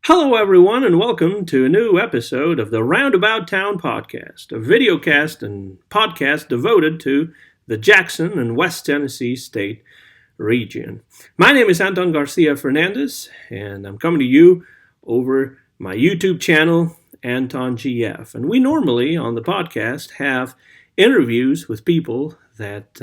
Hello, everyone, and welcome to a new episode of the Roundabout Town Podcast, a videocast and podcast devoted to the Jackson and West Tennessee State region. My name is Anton Garcia Fernandez, and I'm coming to you over my YouTube channel, Anton GF. And we normally, on the podcast, have interviews with people that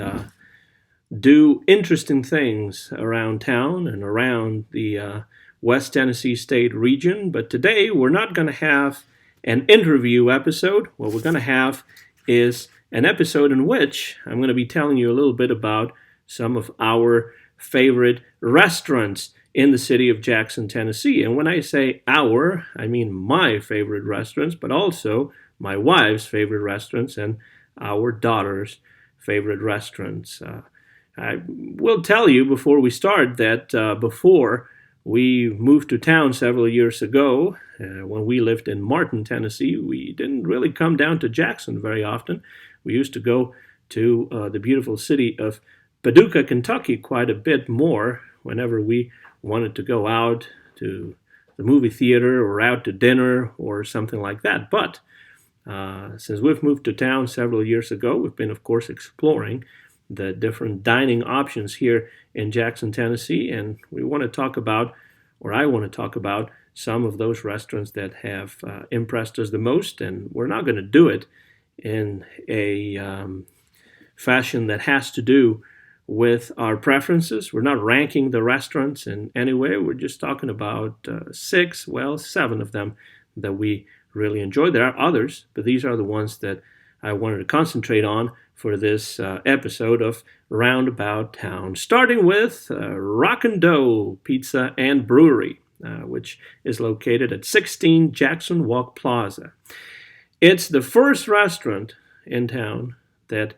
do interesting things around town and around the West Tennessee State region, but today we're not going to have an interview episode. What we're going to have is an episode in which I'm going to be telling you a little bit about some of our favorite restaurants in the city of Jackson, Tennessee. And when I say our, I mean my favorite restaurants, but also my wife's favorite restaurants and our daughter's favorite restaurants. I will tell you before we start that before we moved to town several years ago. When we lived in Martin, Tennessee, we didn't really come down to Jackson very often. We used to go to the beautiful city of Paducah, Kentucky quite a bit more whenever we wanted to go out to the movie theater or out to dinner or something like that. But since we've moved to town several years ago, we've been, of course, exploring the different dining options here in Jackson, Tennessee, and we want to talk about, or I want to talk about, some of those restaurants that have impressed us the most, and we're not going to do it in a fashion that has to do with our preferences. We're not ranking the restaurants in any way. We're just talking about seven of them that we really enjoy. There are others, but these are the ones that I wanted to concentrate on for this episode of Roundabout Town, starting with Rock and Dough Pizza and Brewery, which is located at 16 Jackson Walk Plaza. It's the first restaurant in town that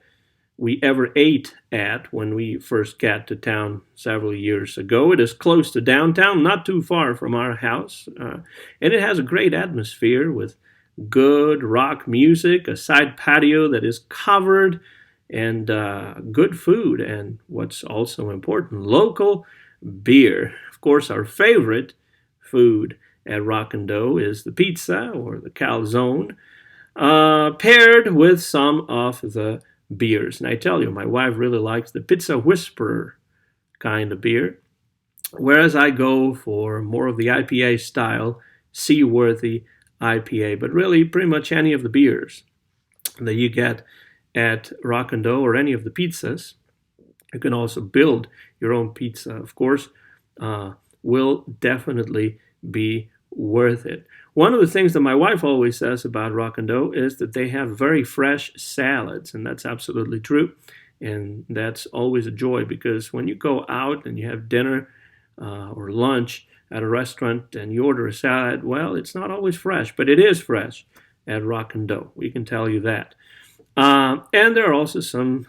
we ever ate at when we first got to town several years ago. It is close to downtown, not too far from our house, and it has a great atmosphere with good rock music, a side patio that is covered, and good food, and what's also important, local beer. Of course, our favorite food at Rock and Dough is the pizza or the calzone, paired with some of the beers. And I tell you, my wife really likes the Pizza Whisperer kind of beer, whereas I go for more of the IPA style, Seaworthy IPA, but really pretty much any of the beers that you get at Rock and Dough or any of the pizzas. You can also build your own pizza, of course, will definitely be worth it. One of the things that my wife always says about Rock and Dough is that they have very fresh salads, and that's absolutely true. And that's always a joy, because when you go out and you have dinner or lunch at a restaurant and you order a salad, well, it's not always fresh, but it is fresh at Rock and Dough. We can tell you that. And there are also some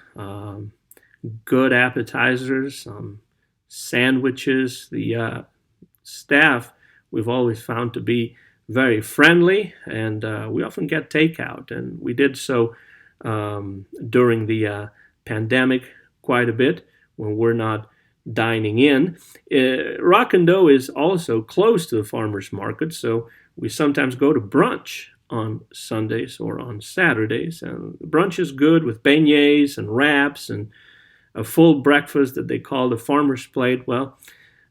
good appetizers, some sandwiches. The staff we've always found to be very friendly, and we often get takeout, and we did so during the pandemic quite a bit when we're not dining in. Rock and Dough is also close to the farmers market, so we sometimes go to brunch on Sundays or on Saturdays, and brunch is good with beignets and wraps and a full breakfast that they call the farmer's plate. Well,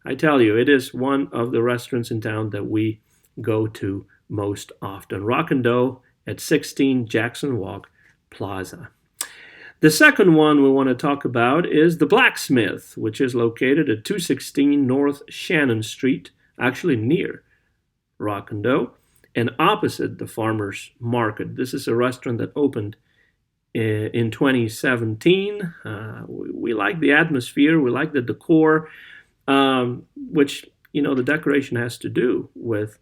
I tell you, it is one of the restaurants in town that we go to most often. Rock and Dough at 16 Jackson Walk Plaza. The second one we want to talk about is the Blacksmith, which is located at 216 North Shannon Street, actually near Rock and Dough, and opposite the farmers market. This is a restaurant that opened in 2017. We like the atmosphere, we like the decor, which, the decoration has to do with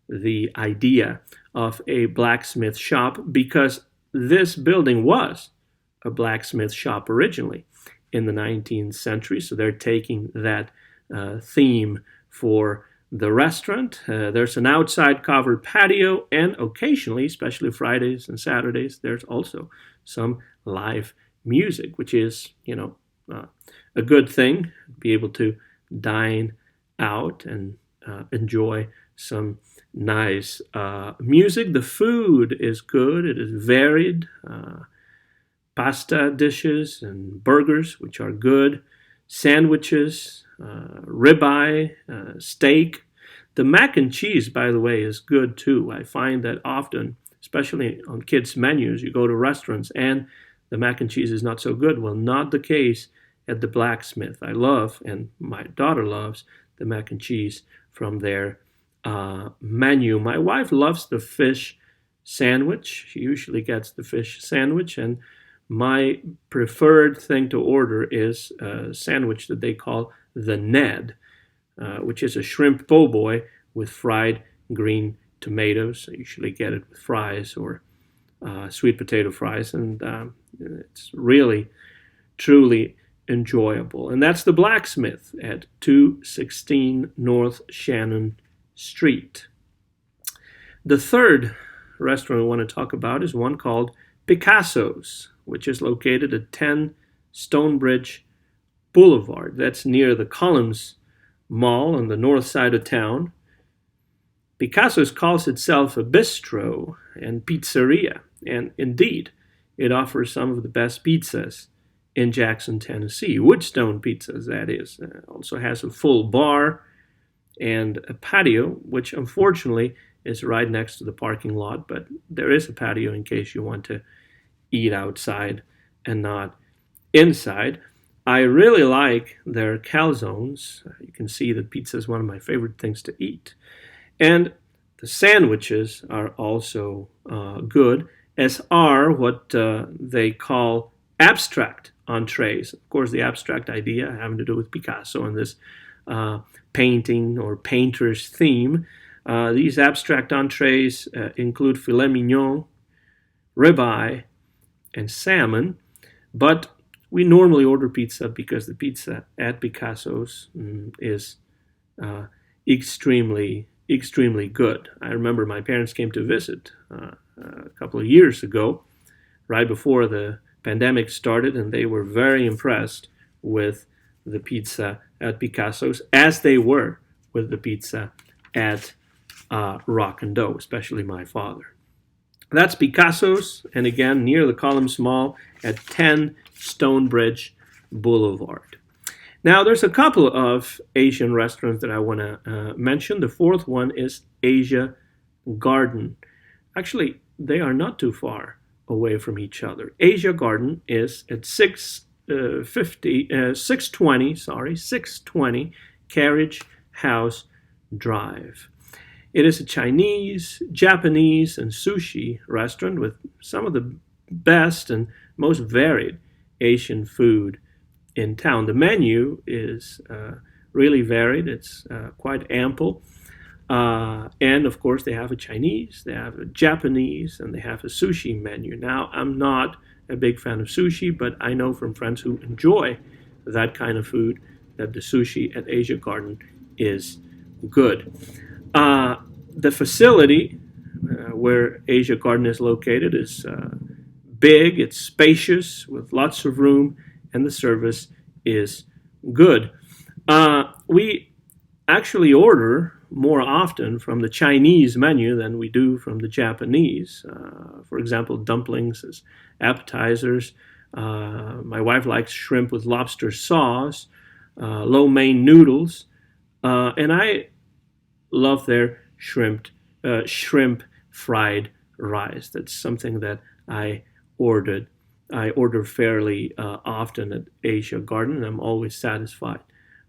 the idea of a blacksmith shop, because this building was a blacksmith shop originally in the 19th century. So they're taking that theme for the restaurant. There's an outside covered patio, and occasionally, especially Fridays and Saturdays, there's also some live music, which is, a good thing. Be able to dine out and enjoy some nice music. The food is good. It is varied. Pasta dishes and burgers, which are good. Sandwiches, ribeye, steak. The mac and cheese, by the way, is good too. I find that often, especially on kids' menus, you go to restaurants and the mac and cheese is not so good. Well, not the case at the Blacksmith. I love, and my daughter loves, the mac and cheese from their menu. My wife loves the fish sandwich. She usually gets the fish sandwich, and my preferred thing to order is a sandwich that they call the Ned, which is a shrimp po' boy with fried green tomatoes. I usually get it with fries or sweet potato fries, and it's really, truly enjoyable. And that's the Blacksmith at 216 North Shannon Street. The third restaurant I want to talk about is one called Picasso's, which is located at 10 Stonebridge Boulevard. That's near the Columns Mall on the north side of town. Picasso's calls itself a bistro and pizzeria, and indeed, it offers some of the best pizzas in Jackson, Tennessee. Woodstone Pizzas, that is. Also has a full bar and a patio, which unfortunately is right next to the parking lot, but there is a patio in case you want to eat outside and not inside. I really like their calzones. You can see that pizza is one of my favorite things to eat. And the sandwiches are also good, as are what they call abstract entrees. Of course, the abstract idea having to do with Picasso and this painting or painter's theme. These abstract entrees include filet mignon, ribeye, and salmon, but we normally order pizza because the pizza at Picasso's is extremely good. I remember my parents came to visit a couple of years ago, right before the pandemic started, and they were very impressed with the pizza at Picasso's, as they were with the pizza at Rock and Dough, especially my father. That's Picasso's, and again, near the Columns Mall at 10 Stonebridge Boulevard. Now, there's a couple of Asian restaurants that I want to mention. The fourth one is Asia Garden. Actually, they are not too far away from each other. Asia Garden is at 620 Carriage House Drive. It is a Chinese, Japanese, and sushi restaurant with some of the best and most varied Asian food in town. The menu is really varied. It's quite ample. And of course, they have a Chinese, they have a Japanese, and they have a sushi menu. Now, I'm not a big fan of sushi, but I know from friends who enjoy that kind of food that the sushi at Asia Garden is good. The facility where Asia Garden is located is big, it's spacious, with lots of room, and the service is good. We actually order more often from the Chinese menu than we do from the Japanese. For example, dumplings as appetizers. My wife likes shrimp with lobster sauce, lo mein noodles, and I love their shrimp fried rice. That's something that I order fairly often at Asia Garden, and I'm always satisfied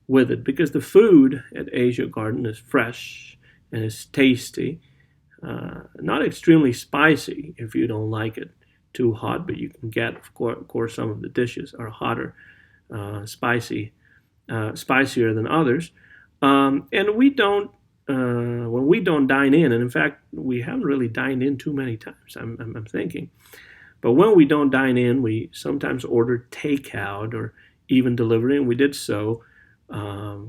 with it because the food at Asia Garden is fresh and is tasty. Not extremely spicy if you don't like it too hot, but you can get, of course, some of the dishes are hotter, spicier than others. And we don't, when we don't dine in, and in fact, we haven't really dined in too many times, I'm thinking. But when we don't dine in, we sometimes order takeout or even delivery, and we did so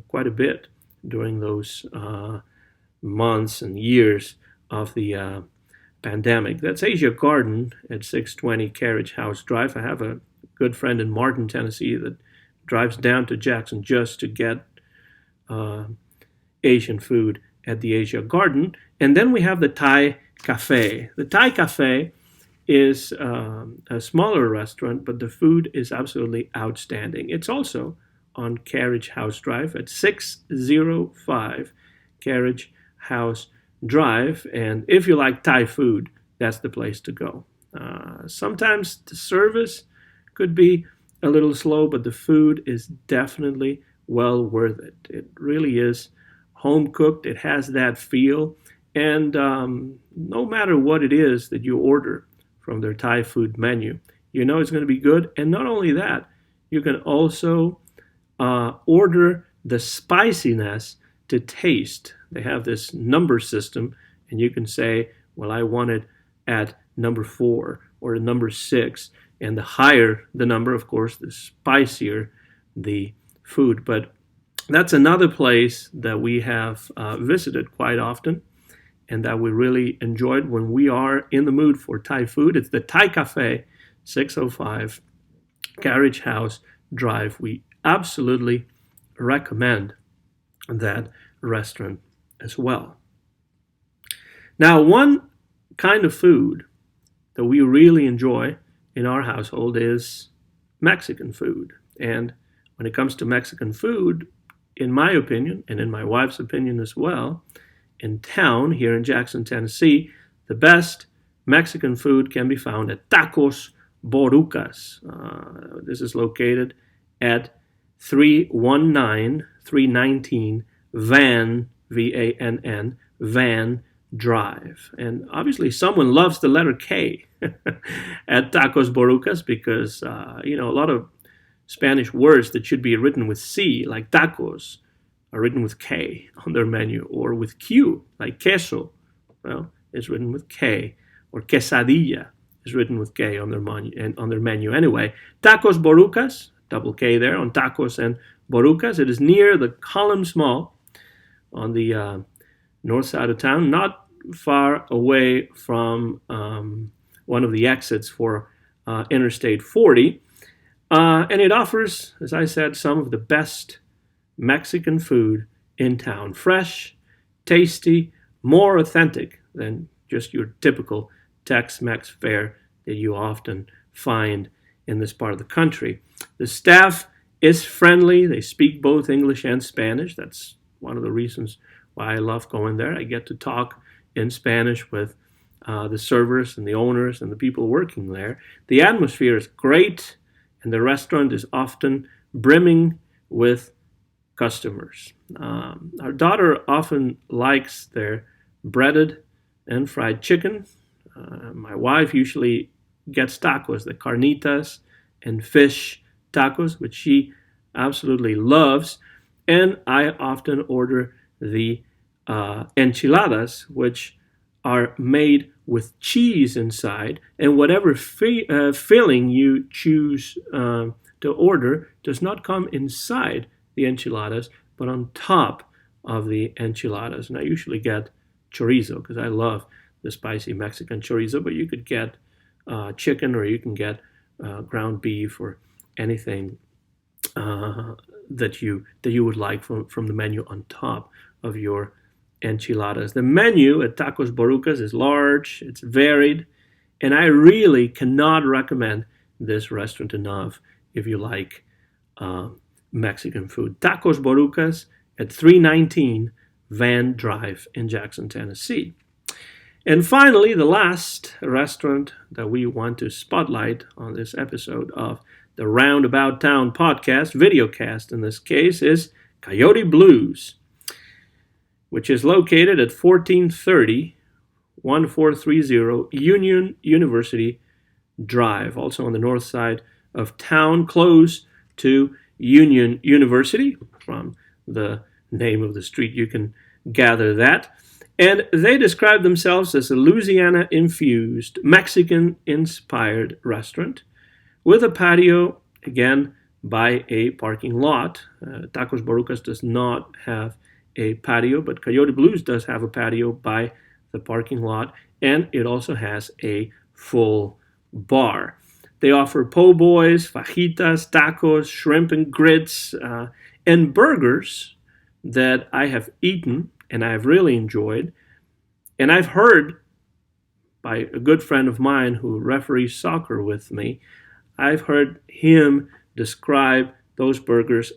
quite a bit during those months and years of the pandemic. That's Asia Garden at 620 Carriage House Drive. I have a good friend in Martin, Tennessee that drives down to Jackson just to get Asian food at the Asia Garden. And then we have the Thai Cafe. The Thai Cafe is a smaller restaurant, but the food is absolutely outstanding. It's also on Carriage House Drive at 605 Carriage House Drive. And if you like Thai food, that's the place to go. Sometimes the service could be a little slow, but the food is definitely well worth it. It really is home cooked. It has that feel. And no matter what it is that you order from their Thai food menu, you know it's going to be good. And not only that, you can also order the spiciness to taste. They have this number system, and you can say, well, I want it at number 4 or number 6. And the higher the number, of course, the spicier the food. But that's another place that we have visited quite often and that we really enjoyed when we are in the mood for Thai food. It's the Thai Cafe, 605 Carriage House Drive. We absolutely recommend that restaurant as well. Now, one kind of food that we really enjoy in our household is Mexican food. And when it comes to Mexican food, in my opinion, and in my wife's opinion as well, in town here in Jackson, Tennessee, the best Mexican food can be found at Tacos Borucas. This is located at 319 Van, V-A-N-N, Van Drive. And obviously someone loves the letter K at Tacos Borucas because, a lot of Spanish words that should be written with C, like tacos, are written with K on their menu, or with Q, like queso. Well, it's written with K, or quesadilla is written with K on their menu. Anyway, Tacos Borucas, double K there on Tacos and Borucas. It is near the Columns Mall on the north side of town, not far away from one of the exits for Interstate 40. And it offers, as I said, some of the best Mexican food in town. Fresh, tasty, more authentic than just your typical Tex-Mex fare that you often find in this part of the country. The staff is friendly. They speak both English and Spanish. That's one of the reasons why I love going there. I get to talk in Spanish with the servers and the owners and the people working there. The atmosphere is great, and the restaurant is often brimming with customers. Our daughter often likes their breaded and fried chicken. My wife usually gets tacos, the carnitas and fish tacos, which she absolutely loves. And I often order the enchiladas, which are made with cheese inside, and whatever filling you choose to order does not come inside the enchiladas, but on top of the enchiladas. And I usually get chorizo because I love the spicy Mexican chorizo, but you could get chicken, or you can get ground beef, or anything that you would like from the menu on top of your enchiladas. The menu at Tacos Borucas is large, it's varied, and I really cannot recommend this restaurant enough if you like Mexican food. Tacos Borucas at 319 Van Drive in Jackson, Tennessee. And finally, the last restaurant that we want to spotlight on this episode of the Roundabout Town podcast, videocast in this case, is Coyote Blues, which is located at 1430 Union University Drive, also on the north side of town, close to Union University. From the name of the street, you can gather that. And they describe themselves as a Louisiana-infused, Mexican-inspired restaurant with a patio, again, by a parking lot. Tacos Borucas does not have a patio, but Coyote Blues does have a patio by the parking lot, and it also has a full bar. They offer po' boys, fajitas, tacos, shrimp and grits, and burgers that I have eaten and I've really enjoyed. And I've heard by a good friend of mine who referees soccer with me, I've heard him describe those burgers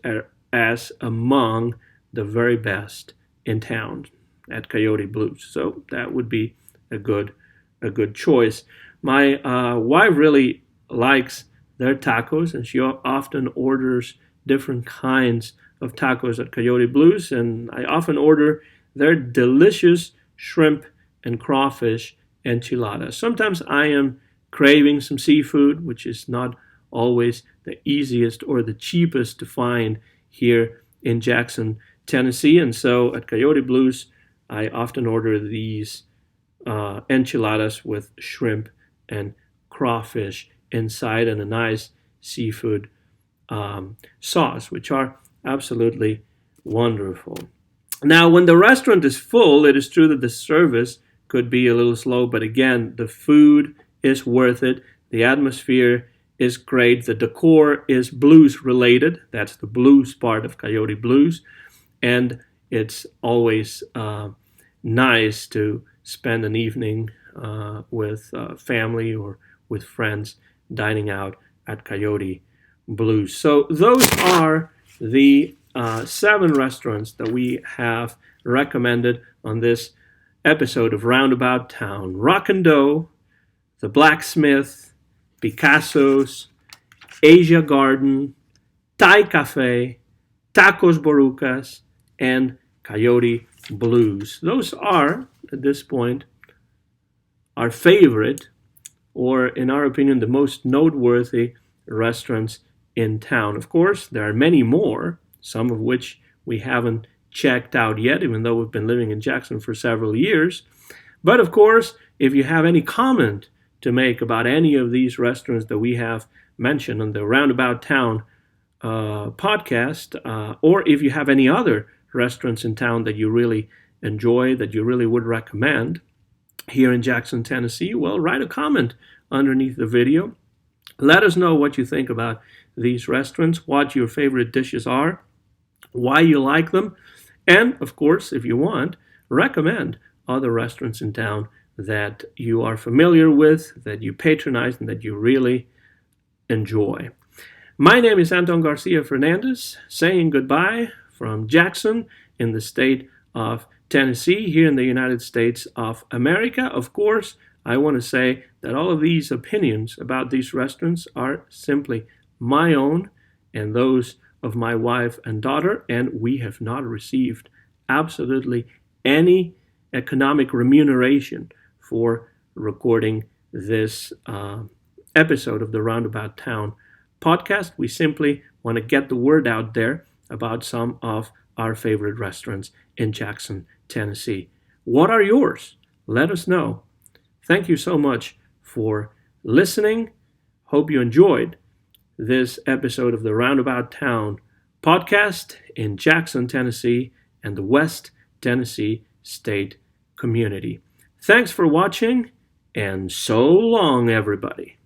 as among the very best in town at Coyote Blues. So that would be a good choice. My wife really likes their tacos, and she often orders different kinds of tacos at Coyote Blues, and I often order their delicious shrimp and crawfish enchiladas. Sometimes I am craving some seafood, which is not always the easiest or the cheapest to find here in Jackson, Tennessee, and so at Coyote Blues, I often order these enchiladas with shrimp and crawfish inside and a nice seafood sauce, which are absolutely wonderful. Now, when the restaurant is full, it is true that the service could be a little slow, but again, the food is worth it. The atmosphere is great. The decor is blues related. That's the blues part of Coyote Blues. And it's always nice to spend an evening with family or with friends dining out at Coyote Blues. So those are the 7 restaurants that we have recommended on this episode of Roundabout Town. Rock and Dough, The Blacksmith, Picasso's, Asia Garden, Thai Cafe, Tacos Borucas, and Coyote Blues. Those are, at this point, our favorite, or in our opinion, the most noteworthy restaurants in town. Of course, there are many more, some of which we haven't checked out yet, even though we've been living in Jackson for several years. But of course, if you have any comment to make about any of these restaurants that we have mentioned on the Roundabout Town podcast, or if you have any other restaurants in town that you really enjoy, that you really would recommend here in Jackson, Tennessee, well, write a comment underneath the video. Let us know what you think about these restaurants, what your favorite dishes are, why you like them, and, of course, if you want, recommend other restaurants in town that you are familiar with, that you patronize, and that you really enjoy. My name is Anton Garcia Fernandez, saying goodbye from Jackson in the state of Tennessee, here in the United States of America. Of course, I want to say that all of these opinions about these restaurants are simply my own and those of my wife and daughter, and we have not received absolutely any economic remuneration for recording this episode of the Roundabout Town podcast. We simply want to get the word out there about some of our favorite restaurants in Jackson, Tennessee. What are yours? Let us know. Thank you so much for listening. Hope you enjoyed this episode of the Roundabout Town podcast in Jackson, Tennessee, and the West Tennessee State community. Thanks for watching, and so long, everybody.